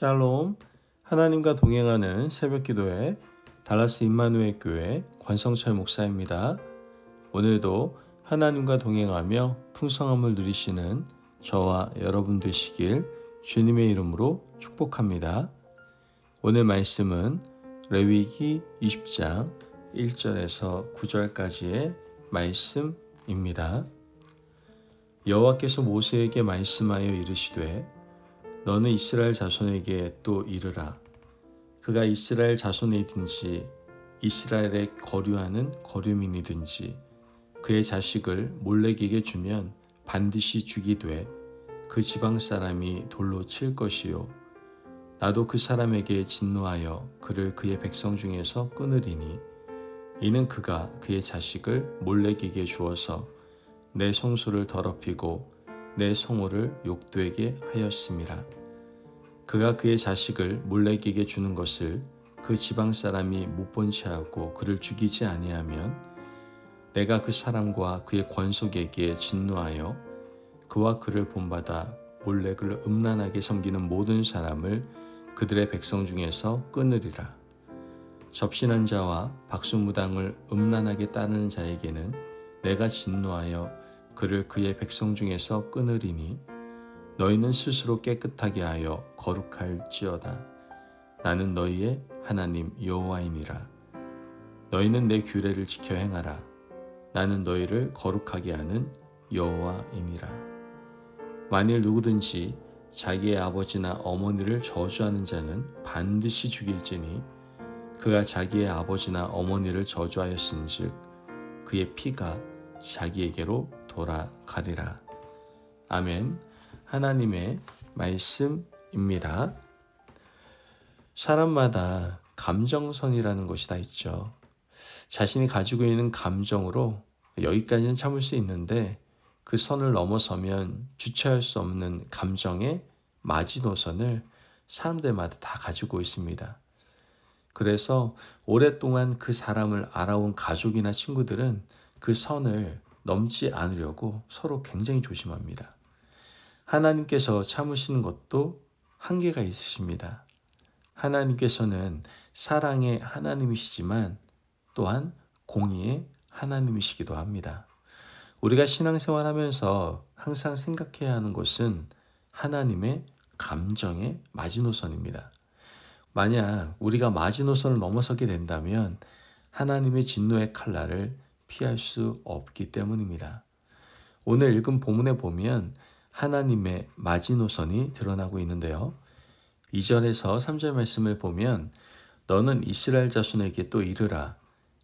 샬롬, 하나님과 동행하는 새벽기도회 달라스 임마누엘 교회 권성철 목사입니다. 오늘도 하나님과 동행하며 풍성함을 누리시는 저와 여러분 되시길 주님의 이름으로 축복합니다. 오늘 말씀은 레위기 20장 1절에서 9절까지의 말씀입니다. 여호와께서 모세에게 말씀하여 이르시되 너는 이스라엘 자손에게 또 이르라. 그가 이스라엘 자손이든지 이스라엘에 거류하는 거류민이든지 그의 자식을 몰렉에게 주면 반드시 죽이되 그 지방 사람이 돌로 칠 것이요 나도 그 사람에게 진노하여 그를 그의 백성 중에서 끊으리니 이는 그가 그의 자식을 몰렉에게 주어서 내 성소를 더럽히고 내 성호를 욕되게 하였음이라. 그가 그의 자식을 몰렉에게 주는 것을 그 지방 사람이 못 본 채하고 그를 죽이지 아니하면 내가 그 사람과 그의 권속에게 진노하여 그와 그를 본받아 몰렉을 음란하게 섬기는 모든 사람을 그들의 백성 중에서 끊으리라. 접신한 자와 박수무당을 음란하게 따르는 자에게는 내가 진노하여 그를 그의 백성 중에서 끊으리니 너희는 스스로 깨끗하게 하여 거룩할지어다. 나는 너희의 하나님 여호와이니라. 너희는 내 규례를 지켜 행하라. 나는 너희를 거룩하게 하는 여호와이니라. 만일 누구든지 자기의 아버지나 어머니를 저주하는 자는 반드시 죽일지니 그가 자기의 아버지나 어머니를 저주하였은즉 그의 피가 자기에게로 돌아가리라. 아멘. 하나님의 말씀입니다. 사람마다 감정선이라는 것이 다 있죠. 자신이 가지고 있는 감정으로 여기까지는 참을 수 있는데 그 선을 넘어서면 주체할 수 없는 감정의 마지노선을 사람들마다 다 가지고 있습니다. 그래서 오랫동안 그 사람을 알아온 가족이나 친구들은 그 선을 넘지 않으려고 서로 굉장히 조심합니다. 하나님께서 참으시는 것도 한계가 있으십니다. 하나님께서는 사랑의 하나님이시지만 또한 공의의 하나님이시기도 합니다. 우리가 신앙생활하면서 항상 생각해야 하는 것은 하나님의 감정의 마지노선입니다. 만약 우리가 마지노선을 넘어서게 된다면 하나님의 진노의 칼날을 피할 수 없기 때문입니다. 오늘 읽은 본문에 보면 하나님의 마지노선이 드러나고 있는데요. 2절에서 3절 말씀을 보면 너는 이스라엘 자손에게 또 이르라.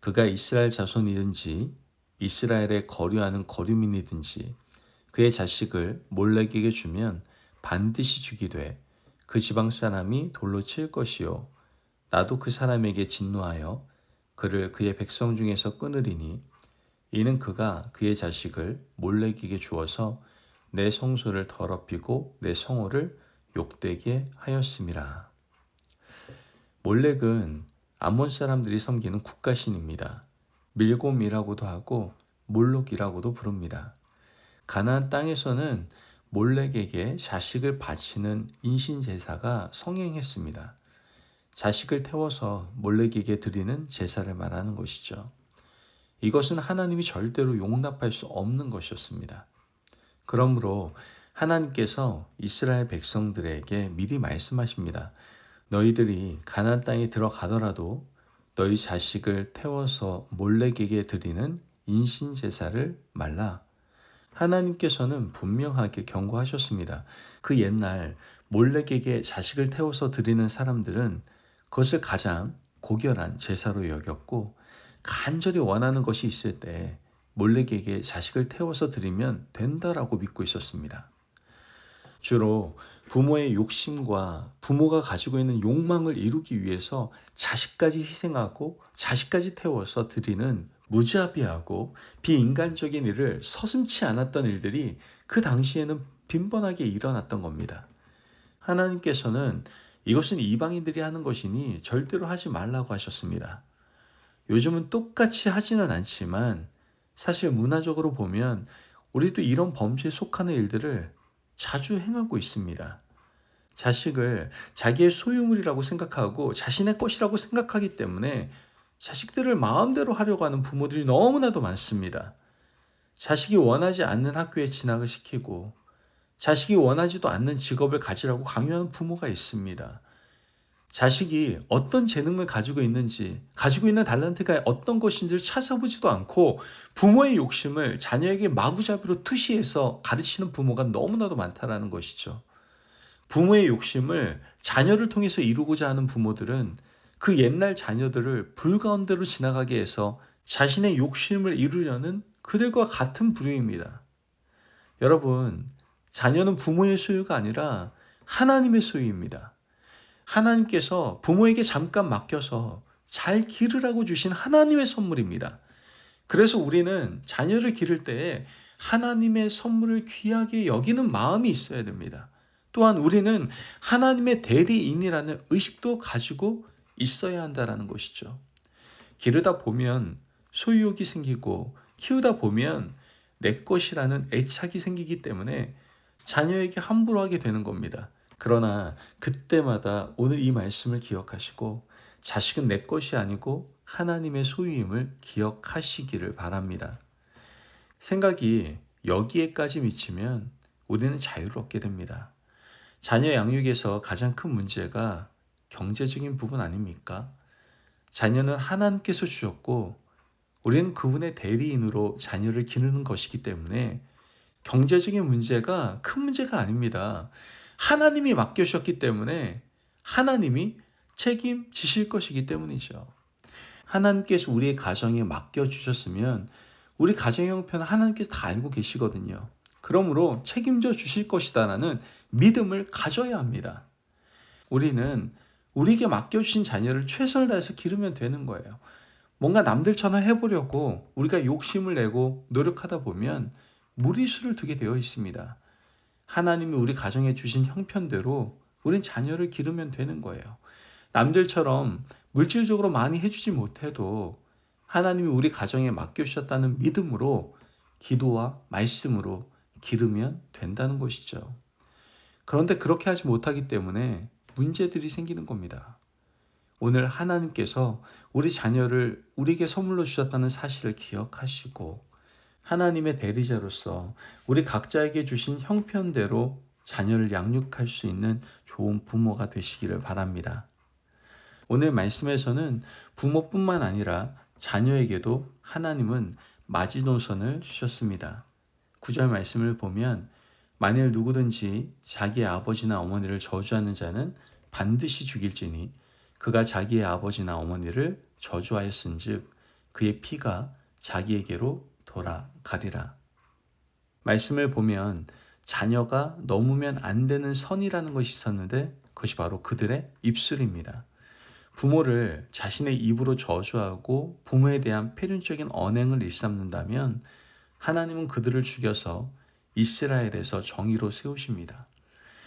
그가 이스라엘 자손이든지 이스라엘에 거류하는 거류민이든지 그의 자식을 몰렉에게 주면 반드시 죽이되 그 지방 사람이 돌로 칠 것이요 나도 그 사람에게 진노하여 그를 그의 백성 중에서 끊으리니 이는 그가 그의 자식을 몰렉에게 주어서 내 성소를 더럽히고 내 성호를 욕되게 하였음이라. 몰렉은 암몬 사람들이 섬기는 국가신입니다. 밀곰이라고도 하고 몰록이라고도 부릅니다. 가나안 땅에서는 몰렉에게 자식을 바치는 인신제사가 성행했습니다. 자식을 태워서 몰렉에게 드리는 제사를 말하는 것이죠. 이것은 하나님이 절대로 용납할 수 없는 것이었습니다. 그러므로 하나님께서 이스라엘 백성들에게 미리 말씀하십니다. 너희들이 가나안 땅에 들어가더라도 너희 자식을 태워서 몰렉에게 드리는 인신제사를 말라. 하나님께서는 분명하게 경고하셨습니다. 그 옛날 몰렉에게 자식을 태워서 드리는 사람들은 그것을 가장 고결한 제사로 여겼고 간절히 원하는 것이 있을 때 몰렉에게 자식을 태워서 드리면 된다라고 믿고 있었습니다. 주로 부모의 욕심과 부모가 가지고 있는 욕망을 이루기 위해서 자식까지 희생하고 자식까지 태워서 드리는 무자비하고 비인간적인 일을 서슴지 않았던 일들이 그 당시에는 빈번하게 일어났던 겁니다. 하나님께서는 이것은 이방인들이 하는 것이니 절대로 하지 말라고 하셨습니다. 요즘은 똑같이 하지는 않지만 사실 문화적으로 보면 우리도 이런 범죄에 속하는 일들을 자주 행하고 있습니다. 자식을 자기의 소유물이라고 생각하고 자신의 것이라고 생각하기 때문에 자식들을 마음대로 하려고 하는 부모들이 너무나도 많습니다. 자식이 원하지 않는 학교에 진학을 시키고 자식이 원하지도 않는 직업을 가지라고 강요하는 부모가 있습니다. 자식이 어떤 재능을 가지고 있는지, 가지고 있는 달란트가 어떤 것인지를 찾아보지도 않고 부모의 욕심을 자녀에게 마구잡이로 투시해서 가르치는 부모가 너무나도 많다라는 것이죠. 부모의 욕심을 자녀를 통해서 이루고자 하는 부모들은 그 옛날 자녀들을 불가운데로 지나가게 해서 자신의 욕심을 이루려는 그들과 같은 부류입니다. 여러분, 자녀는 부모의 소유가 아니라 하나님의 소유입니다. 하나님께서 부모에게 잠깐 맡겨서 잘 기르라고 주신 하나님의 선물입니다. 그래서 우리는 자녀를 기를 때에 하나님의 선물을 귀하게 여기는 마음이 있어야 됩니다. 또한 우리는 하나님의 대리인이라는 의식도 가지고 있어야 한다는 것이죠. 기르다 보면 소유욕이 생기고 키우다 보면 내 것이라는 애착이 생기기 때문에 자녀에게 함부로 하게 되는 겁니다. 그러나 그때마다 오늘 이 말씀을 기억하시고 자식은 내 것이 아니고 하나님의 소유임을 기억하시기를 바랍니다. 생각이 여기에까지 미치면 우리는 자유를 얻게 됩니다. 자녀 양육에서 가장 큰 문제가 경제적인 부분 아닙니까? 자녀는 하나님께서 주셨고 우리는 그분의 대리인으로 자녀를 기르는 것이기 때문에 경제적인 문제가 큰 문제가 아닙니다. 하나님이 맡겨주셨기 때문에 하나님이 책임지실 것이기 때문이죠. 하나님께서 우리의 가정에 맡겨주셨으면 우리 가정의 형편은 하나님께서 다 알고 계시거든요. 그러므로 책임져 주실 것이다라는 믿음을 가져야 합니다. 우리는 우리에게 맡겨주신 자녀를 최선을 다해서 기르면 되는 거예요. 뭔가 남들처럼 해보려고 우리가 욕심을 내고 노력하다 보면 무리수를 두게 되어 있습니다. 하나님이 우리 가정에 주신 형편대로 우린 자녀를 기르면 되는 거예요. 남들처럼 물질적으로 많이 해주지 못해도 하나님이 우리 가정에 맡겨주셨다는 믿음으로 기도와 말씀으로 기르면 된다는 것이죠. 그런데 그렇게 하지 못하기 때문에 문제들이 생기는 겁니다. 오늘 하나님께서 우리 자녀를 우리에게 선물로 주셨다는 사실을 기억하시고 하나님의 대리자로서 우리 각자에게 주신 형편대로 자녀를 양육할 수 있는 좋은 부모가 되시기를 바랍니다. 오늘 말씀에서는 부모뿐만 아니라 자녀에게도 하나님은 마지노선을 주셨습니다. 9절 말씀을 보면 만일 누구든지 자기의 아버지나 어머니를 저주하는 자는 반드시 죽일지니 그가 자기의 아버지나 어머니를 저주하였은즉 그의 피가 자기에게로 돌아가리라. 말씀을 보면 자녀가 넘으면 안 되는 선이라는 것이 있었는데 그것이 바로 그들의 입술입니다. 부모를 자신의 입으로 저주하고 부모에 대한 필연적인 언행을 일삼는다면 하나님은 그들을 죽여서 이스라엘에서 정의로 세우십니다.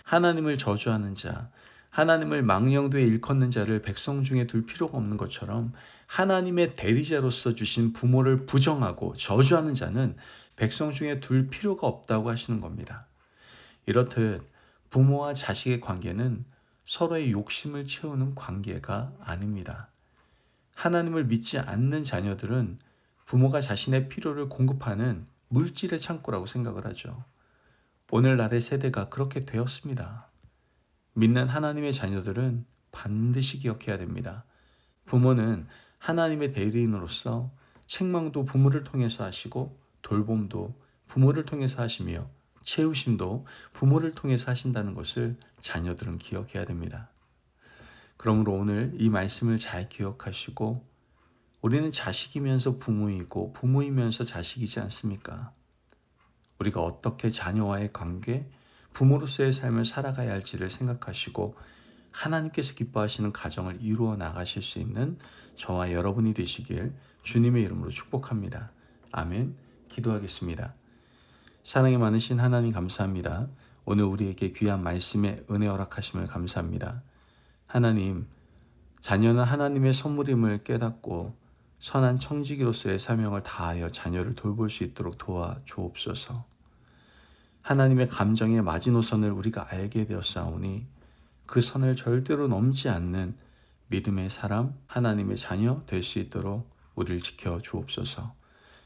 하나님을 저주하는 자, 하나님을 망령되이 일컫는 자를 백성 중에 둘 필요가 없는 것처럼 하나님의 대리자로서 주신 부모를 부정하고 저주하는 자는 백성 중에 둘 필요가 없다고 하시는 겁니다. 이렇듯 부모와 자식의 관계는 서로의 욕심을 채우는 관계가 아닙니다. 하나님을 믿지 않는 자녀들은 부모가 자신의 필요를 공급하는 물질의 창고라고 생각을 하죠. 오늘날의 세대가 그렇게 되었습니다. 믿는 하나님의 자녀들은 반드시 기억해야 됩니다. 부모는 하나님의 대리인으로서 책망도 부모를 통해서 하시고 돌봄도 부모를 통해서 하시며 채우심도 부모를 통해서 하신다는 것을 자녀들은 기억해야 됩니다. 그러므로 오늘 이 말씀을 잘 기억하시고 우리는 자식이면서 부모이고 부모이면서 자식이지 않습니까? 우리가 어떻게 자녀와의 관계, 부모로서의 삶을 살아가야 할지를 생각하시고 하나님께서 기뻐하시는 가정을 이루어 나가실 수 있는 저와 여러분이 되시길 주님의 이름으로 축복합니다. 아멘. 기도하겠습니다. 사랑이 많으신 하나님 감사합니다. 오늘 우리에게 귀한 말씀에 은혜 허락하심을 감사합니다. 하나님, 자녀는 하나님의 선물임을 깨닫고 선한 청지기로서의 사명을 다하여 자녀를 돌볼 수 있도록 도와 주옵소서. 하나님의 감정의 마지노선을 우리가 알게 되었사오니 그 선을 절대로 넘지 않는 믿음의 사람, 하나님의 자녀 될 수 있도록 우리를 지켜 주옵소서.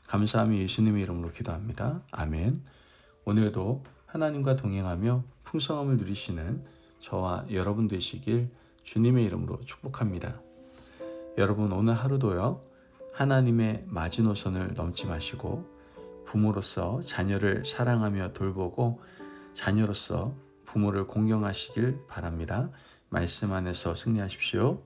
감사하며 예수님의 이름으로 기도합니다. 아멘. 오늘도 하나님과 동행하며 풍성함을 누리시는 저와 여러분 되시길 주님의 이름으로 축복합니다. 여러분 오늘 하루도요, 하나님의 마지노선을 넘지 마시고 부모로서 자녀를 사랑하며 돌보고 자녀로서 부모를 공경하시길 바랍니다. 말씀 안에서 승리하십시오.